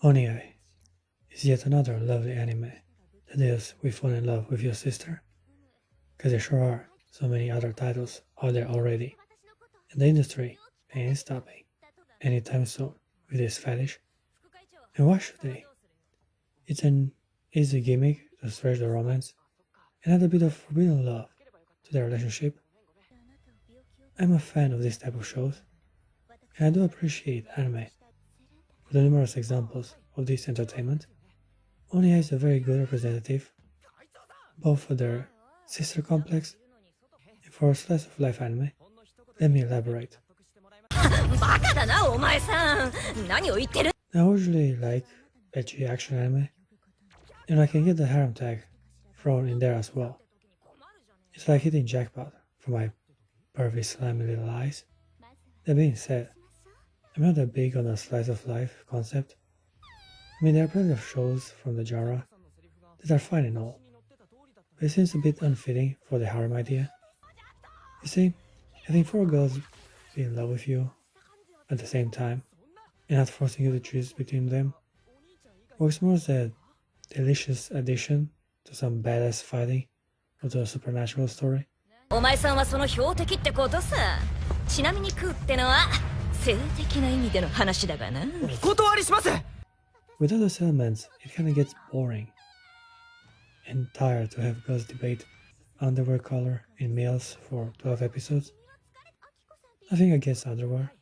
Oniai is yet another lovely anime that deals with falling in love with your sister. Because there sure are so many other titles out there already, and the industry ain't stopping anytime soon with this fetish. And why should they? It's an easy gimmick to stretch the romance and add a bit of forbidden love to their relationship. I'm a fan of this type of shows, and I do appreciate anime for the numerous examples of this entertainment. Oniya is a very good representative, both for their sister complex and for a slice of life anime. Let me elaborate. I usually like edgy action anime, and I can get the harem tag thrown in there as well. It's like hitting jackpot for my pervy slimy little eyes. That being said, I'm not that big on the slice of life concept. I mean, there are plenty of shows from the genre that are fine and all, but it seems a bit unfitting for the harem idea. You see, having four girls be in love with you at the same time and not forcing you to choose between them works more as a delicious addition to some badass fighting or to a supernatural story. With those elements, it kinda gets boring and tired to have girls debate underwear color in males for 12 episodes. Nothing against underwear.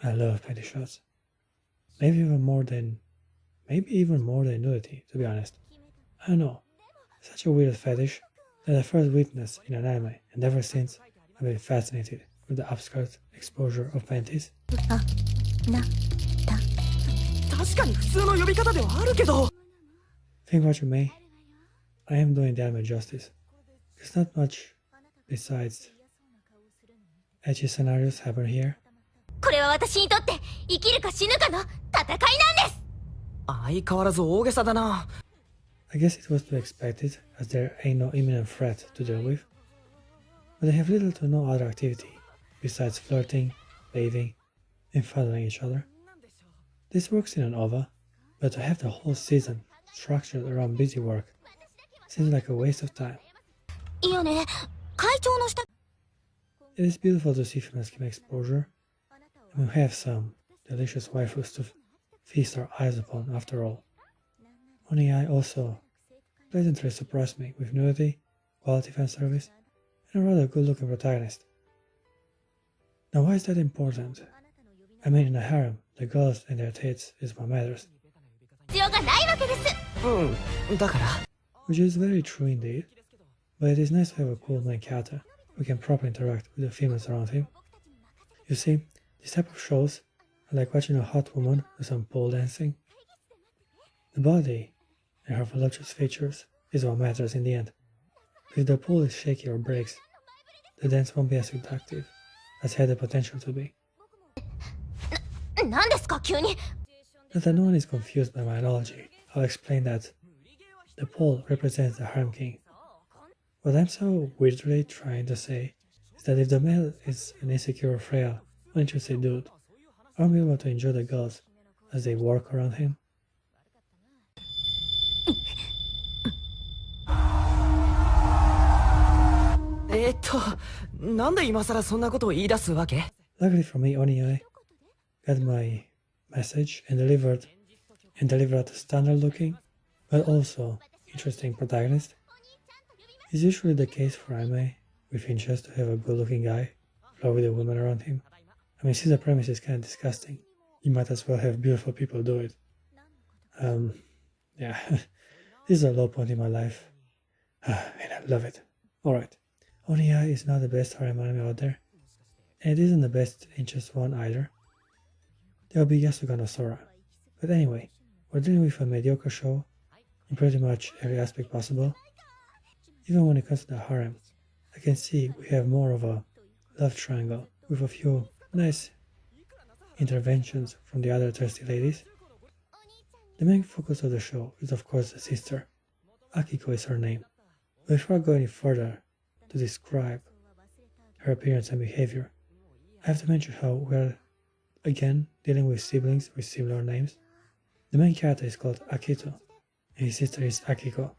I love petty shots. Maybe even more than nudity, to be honest. I don't know. It's such a weird fetish that I first witnessed in an anime, and ever since I've been fascinated with the upskirt exposure of panties. Think what you may, I am doing the anime justice. There's not much besides edgy scenarios happen here. I guess it was to be expected, as there ain't no imminent threat to deal with. But they have little to no other activity besides flirting, bathing, and fondling each other. This works in an OVA, but to have the whole season structured around busy work seems like a waste of time. It is beautiful to see female skin exposure, and we have some delicious waifus to feast our eyes upon after all. Oniai also pleasantly surprised me with nudity, quality fan service, and a rather good-looking protagonist. Now why is that important? I mean, in a harem, the girls and their tits is what matters. Which is very true indeed, but it is nice to have a cool main character who can properly interact with the females around him. You see, this type of shows are like watching a hot woman do some pole dancing. The body and her voluptuous features is what matters in the end. If the pole is shaky or breaks, the dance won't be as seductive as it had the potential to be. Not that no one is confused by my analogy, I'll explain that the pole represents the harem king. What I'm so weirdly trying to say is that if the male is an insecure, frail, uninterested dude, I won't be able to enjoy the girls as they work around him. Luckily for me, Oniai got my message and delivered a standard looking, but also interesting protagonist. It's usually the case for anime with incest to have a good looking guy flirt with a woman around him. I mean, since the premise is kind of disgusting, you might as well have beautiful people do it. Yeah, this is a low point in my life, and I love it. Alright, Oniai is not the best harem anime out there, and it isn't the best incest one either. There will be Yasuga no Sora, but anyway, we're dealing with a mediocre show in pretty much every aspect possible. Even when it comes to the harem, I can see we have more of a love triangle with a few nice interventions from the other thirsty ladies. The main focus of the show is of course the sister. Akiko is her name. But before I go any further to describe her appearance and behavior, I have to mention how we're Again, dealing with siblings with similar names. The main character is called Akito, and his sister is Akiko.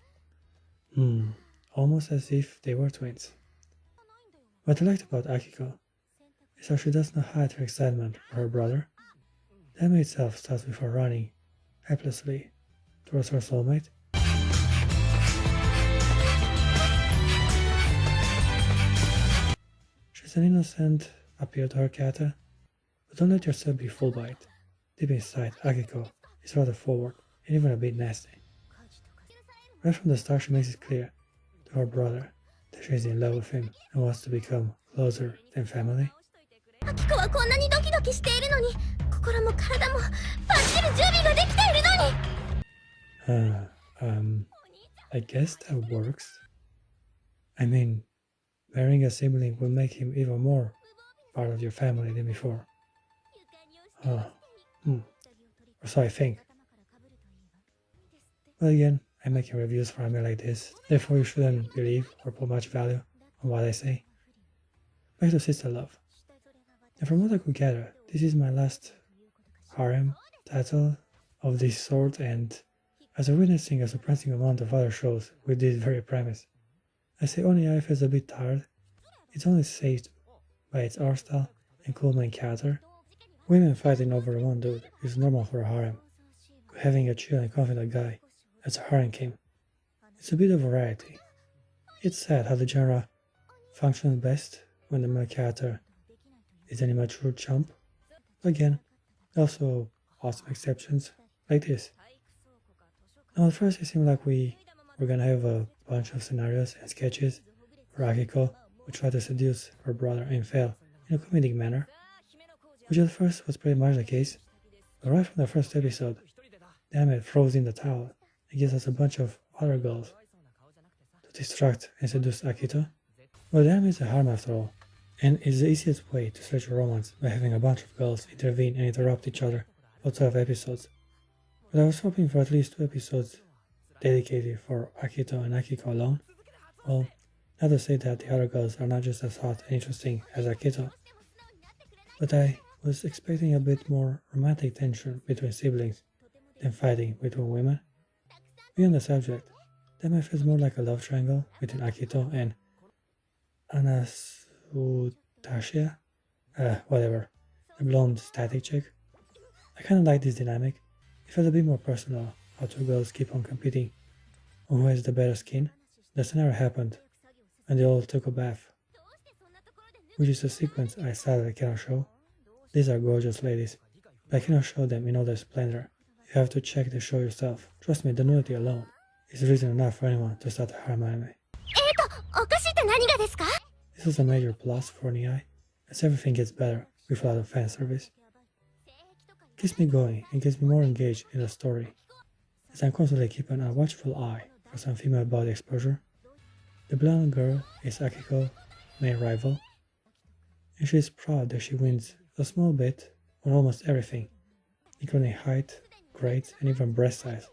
Almost as if they were twins. What I liked about Akiko is how she does not hide her excitement for her brother. The anime itself starts with her running helplessly towards her soulmate. She's an innocent appeal to her character, but don't let yourself be fooled by it. Deep inside, Akiko is rather forward and even a bit nasty. Right from the start, she makes it clear to her brother that she is in love with him and wants to become closer than family. I guess that works. I mean, marrying a sibling will make him even more part of your family than before. Or so I think. But again, I'm making reviews for anime like this, therefore you shouldn't believe or put much value on what I say. Back to Sister Love. And from what I could gather, this is my last harem title of this sort, and after witnessing a surprising amount of other shows with this very premise, I say Oniai feels a bit tired. It's only saved by its art style and cool main character. Women fighting over one dude is normal for a harem, but having a chill and confident guy as a harem king, it's a bit of variety. It's sad how the genre functions best when the main character is an immature chump. Again, also awesome exceptions like this. Now at first it seemed like we were gonna have a bunch of scenarios and sketches where Akiko would try to seduce her brother and fail in a comedic manner, which at first was pretty much the case, but right from the first episode, the anime throws in the towel and gives us a bunch of other girls to distract and seduce Akito. Well, the anime is a harem after all, and it's the easiest way to stretch a romance by having a bunch of girls intervene and interrupt each other for 12 episodes. But I was hoping for at least 2 episodes dedicated for Akito and Akiko alone. Well, not to say that the other girls are not just as hot and interesting as Akito, but I was expecting a bit more romantic tension between siblings than fighting between women. Beyond the subject, that might feel more like a love triangle between Akito and Anasutashia, whatever, the blonde static chick. I kinda like this dynamic. It felt a bit more personal, how two girls keep on competing on who has the better skin. The scenario happened and they all took a bath, which is a sequence I sadly cannot show. These are gorgeous ladies, but I cannot show them in all their splendor. You have to check the show yourself. Trust me, the nudity alone is reason enough for anyone to start a harem anime. This was a major plus for Oniai, as everything gets better with a lot of fan service. It keeps me going and gets me more engaged in the story, as I'm constantly keeping a watchful eye for some female body exposure. The blonde girl is Akiko's main rival, and she is proud that she wins a small bit on almost everything, including height, grades, and even breast size.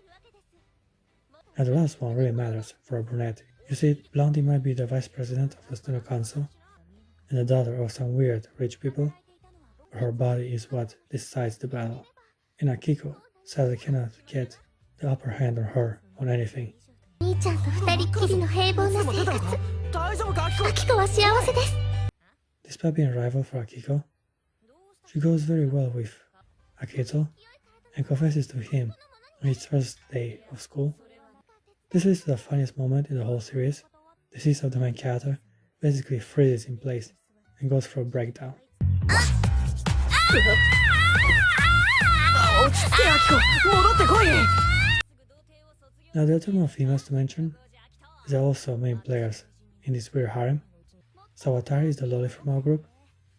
Now the last one really matters for a brunette. You see, Blondie might be the vice president of the student council and the daughter of some weird rich people, but her body is what decides the battle, and Akiko sadly cannot get the upper hand on her on anything. Despite being a rival for Akiko, she goes very well with Akito and confesses to him on his first day of school. This leads to the funniest moment in the whole series. The cease of the main character basically freezes in place and goes for a breakdown. Now the other more females to mention is also main players in this weird harem. Sawatari is the loli from our group.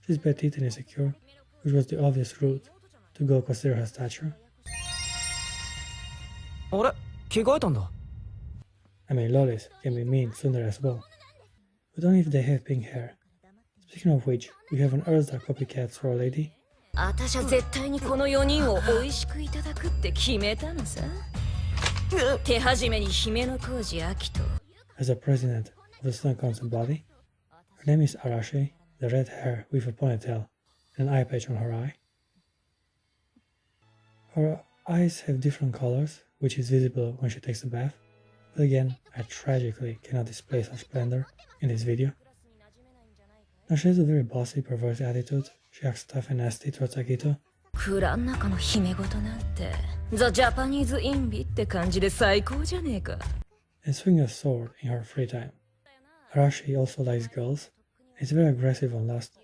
She's petite and insecure, which was the obvious route to go consider her stature. I mean, lolis can be mean sooner as well, but only if they have pink hair. Speaking of which, we have an Earthstar copycat for a lady. As a president of the student council body, her name is Arashi, the red hair with a ponytail and an eye patch on her eye. Her eyes have different colors, which is visible when she takes a bath, but again, I tragically cannot display such splendor in this video. Now she has a very bossy, perverse attitude. She acts tough and nasty towards Akito. And swings a sword in her free time. Arashi also likes girls, and is very aggressive on lust.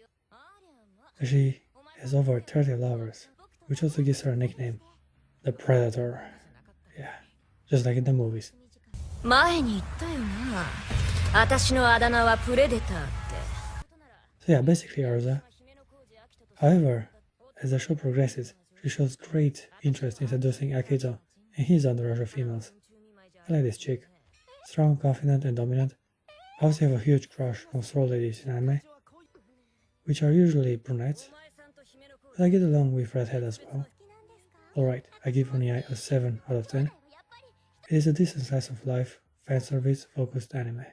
And she has over 30 lovers, which also gives her a nickname, the Predator. Yeah, just like in the movies. So yeah, basically Arza. However, as the show progresses, she shows great interest in seducing Akito, and he's on the rush of females. I like this chick. Strong, confident, and dominant. I also have a huge crush on sword ladies in anime, which are usually brunettes, but I get along with redhead as well. Alright, I give Oniai a 7 out of 10. It is a decent slice of life, fan service focused anime.